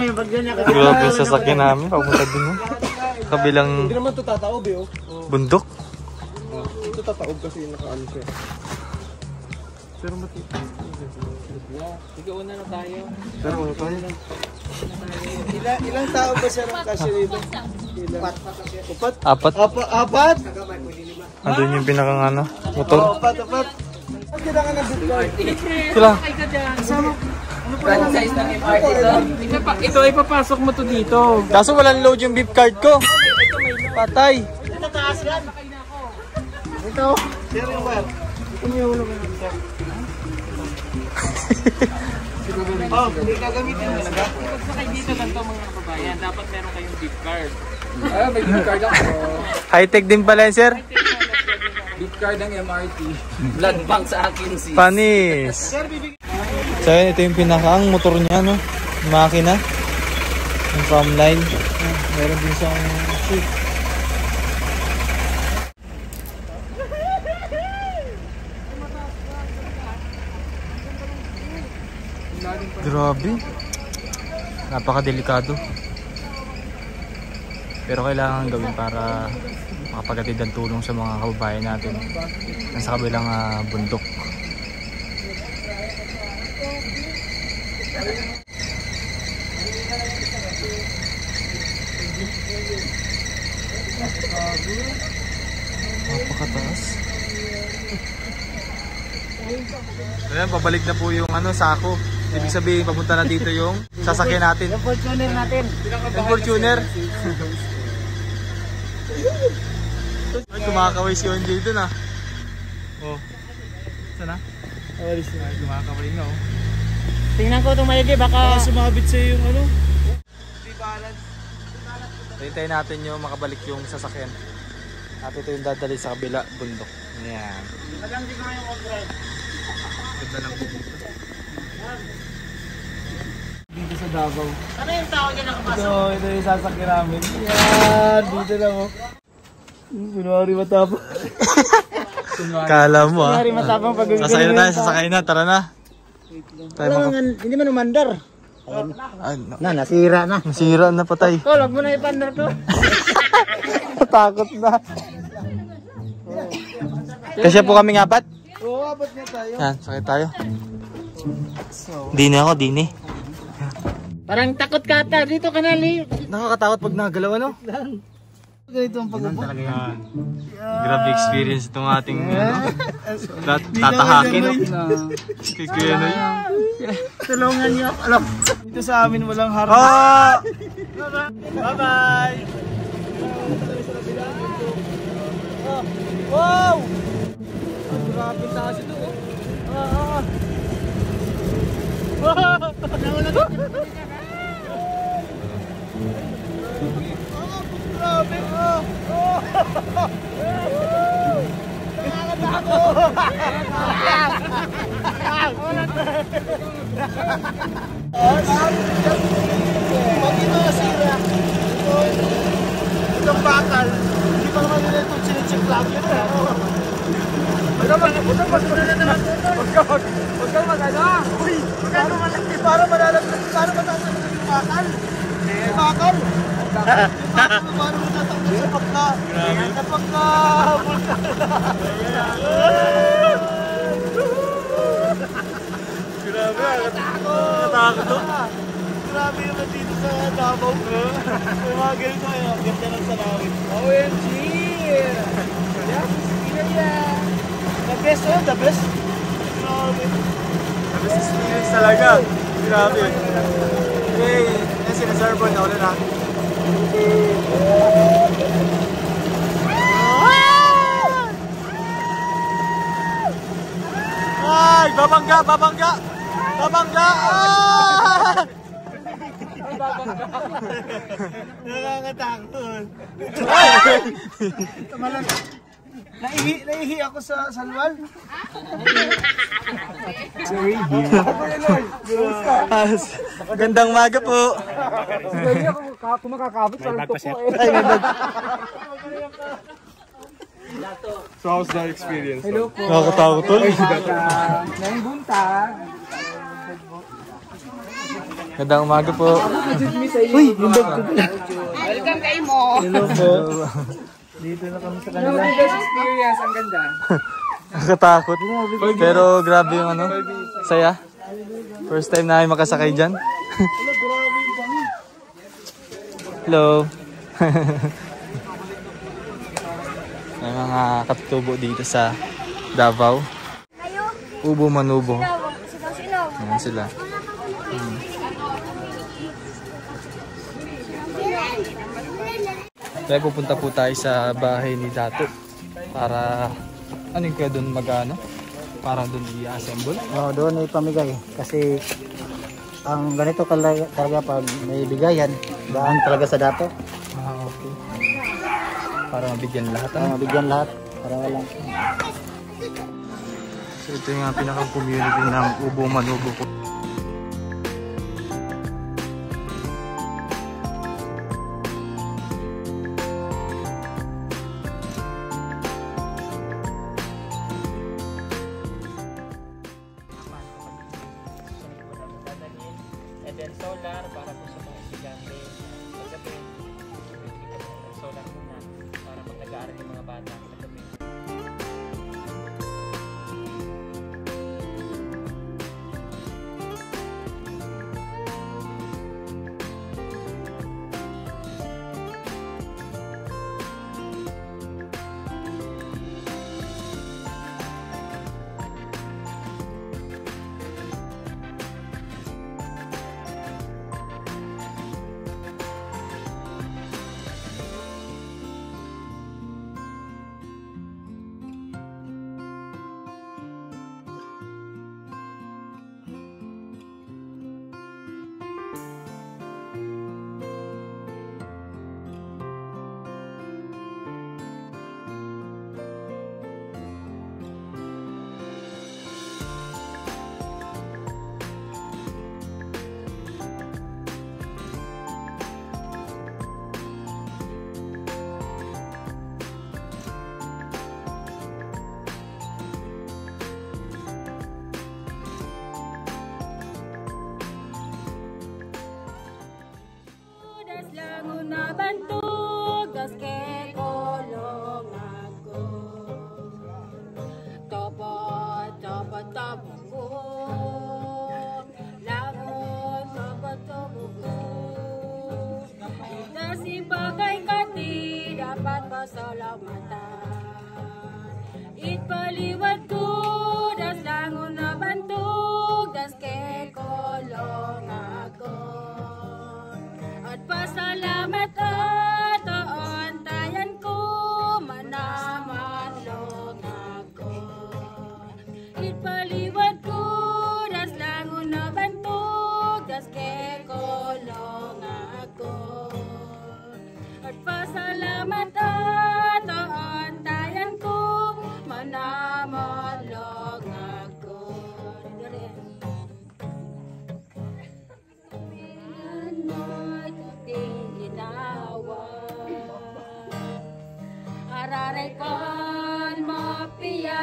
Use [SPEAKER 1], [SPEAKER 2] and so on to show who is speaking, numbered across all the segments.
[SPEAKER 1] Grabe yung sasakyan namin. Papunta din mo. Kabilang
[SPEAKER 2] Hindi naman ito tataob eh.
[SPEAKER 1] bundok.
[SPEAKER 2] Ito tataob kasi nakaano siya. Pero
[SPEAKER 3] Sige, una na tayo.
[SPEAKER 2] Pero ano tayo? Ilang tao ba siya ng kasya dito?
[SPEAKER 1] Apat.
[SPEAKER 2] Apat?
[SPEAKER 1] Andun yung pinakang ano, motor.
[SPEAKER 2] Apat. Kailangan na good card.
[SPEAKER 1] Sila.
[SPEAKER 3] Front size ng MRT to. Ito, ipapasok mo to dito.
[SPEAKER 1] Kaso walang load yung beep card ko. Patay.
[SPEAKER 2] Ito taas yan. Ito. Sir yung wire. Ito may hulog na sir. Oh, hindi gagamitin mo talaga.
[SPEAKER 3] Pagsakay dito lang to mga kababayan, dapat meron kayong gift card. May gift card ako.
[SPEAKER 1] High-tech din pala yan, sir.
[SPEAKER 3] Gift card ng MRT. Blood bank sa akin sis.
[SPEAKER 1] Panis. So yun, ito yung pinakaang motor niya, no? Makina. Yung from line. Meron din siyang shoot. Grabe. Napakadelikado. Pero kailangan gawin para makapagatid ang tulong sa mga kababayan natin nasa kabilang bundok. Napakataas. Ayan, pabalik na po yung sako. Ibig sabihin, papunta na dito yung sasakyan natin.
[SPEAKER 2] Yung Fortuner natin.
[SPEAKER 1] Yung Fortuner. Ay, kumakaway si Onjay dun ah. Oh. Sana? Ay, kumakaway na oh.
[SPEAKER 3] Tingnan ko itong mayagi, baka
[SPEAKER 2] sumabit sa'yo yung ano.
[SPEAKER 1] Hintayin natin yung makabalik yung sasakyan. At ito yung dadali sa kabila bundok. Ayan.
[SPEAKER 2] Maganda nga yung off-ride.
[SPEAKER 1] Ganda lang dito.
[SPEAKER 2] Dito sa Davao.
[SPEAKER 3] ano yung tao niya nakapasok?
[SPEAKER 2] Ito yung sasakyan namin. Yan, dito lang oh. Kunwari matapang.
[SPEAKER 1] Kala mo ah.
[SPEAKER 2] Kunwari matapang pag
[SPEAKER 1] Sasakay na, tara na.
[SPEAKER 2] Hindi man umandar.
[SPEAKER 1] Ay,
[SPEAKER 2] Nasira na.
[SPEAKER 1] nasira na patay.
[SPEAKER 2] Tol, wag mo na ipandar to.
[SPEAKER 1] Takot na. Kasi po kaming apat.
[SPEAKER 2] Oo, apat nga tayo.
[SPEAKER 1] Yan, sakay tayo. Dini ako, dini.
[SPEAKER 3] Parang takot ka ata, dito ka na li.
[SPEAKER 1] Nakakatakot pag nagalaw ano?
[SPEAKER 2] Ganito ang pag-upo.
[SPEAKER 1] Grabe experience itong ating tatahakin. Kay Kuya Noy.
[SPEAKER 2] Tulungan niyo. Alam, dito sa amin walang harap.
[SPEAKER 1] Oh!
[SPEAKER 2] Bye-bye! Wow! Ang grabe taas ito. Grabe! Pag ito nasira, itong bakal, hindi pa naman nila itong chinichik lang yun. Huwag ka mag-ano. Uy, para malalaglag, para matataglag yung bakal. Bakal. Paano mo tatakbo sa pagka? Sa pagka. Grabe, natakot to. Grabe yung dito sa Davao. May mga ganito kayo, ganda ng salawin. OMG! Yes, yeah. The best, the best. Grabe.
[SPEAKER 1] The best experience talaga. Grabe. Okay, yan sinaservo na ulit na. Ay, babangga, babangga. Babangga. Ah!
[SPEAKER 2] Nakakatakot. Naihi ako sa salwal.
[SPEAKER 1] Gandang maga po.
[SPEAKER 2] Hindi ako kumakakabot sa luto ko eh.
[SPEAKER 4] So how's that experience?
[SPEAKER 2] Hello po.
[SPEAKER 1] Nakakatakot tol.
[SPEAKER 2] Naing bunta.
[SPEAKER 1] Gandang umaga po. Uy, yung bag ko.
[SPEAKER 3] Welcome kayo mo.
[SPEAKER 1] Hello po. Dito na kami sa kanila.
[SPEAKER 3] Best experience, ang ganda.
[SPEAKER 1] Nakatakot. Pero grabe yung ano, saya. First time namin makasakay dyan. Hello. May mga katutubo dito sa Davao. Ubo Manubo. Ayan sila. Kaya pupunta po tayo sa bahay ni Dato para ano yung kaya doon mag-ano? Para doon i-assemble?
[SPEAKER 2] Oo, doon ipamigay. Kasi ang ganito talaga pag may bigayan, daan talaga sa dato.
[SPEAKER 1] Ah, okay. Para mabigyan lahat.
[SPEAKER 2] Para mabigyan lahat. Para walang...
[SPEAKER 1] So ito yung pinakang community ng Ubo Manubo po.
[SPEAKER 3] And then solar para po sa mga estudyante. Paggabi, solar muna para pag nag-aaral yung mga bata paggabi.
[SPEAKER 5] Bantog das ke kolong ako Topo ko Langon topo ko Nasibagay ka di dapat pasalamatan Itpaliwat ko das langon na bantog das ke kolong ako At pasalamat at taon ko manamalong ako Itpaliwat ko das langon na bantog das ke kolong ako At pasalamat at taon ko manamalong ako Araray kon mapiya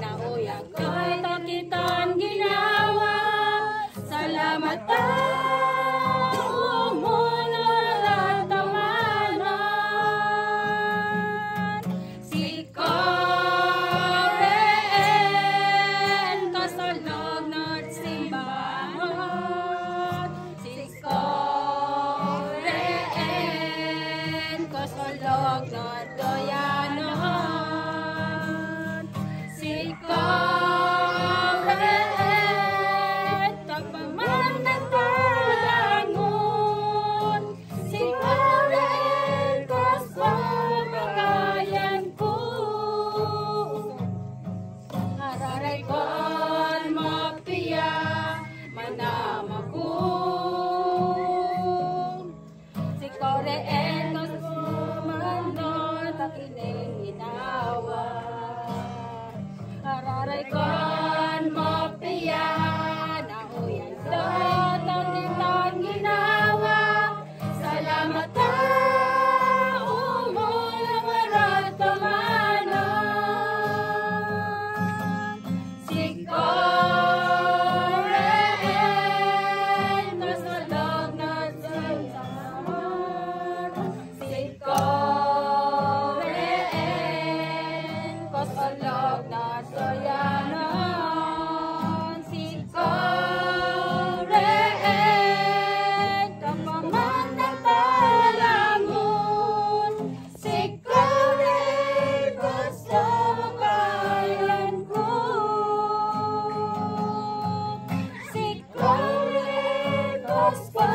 [SPEAKER 5] Nauyag ko'y takitan ginawa Salamat Pasko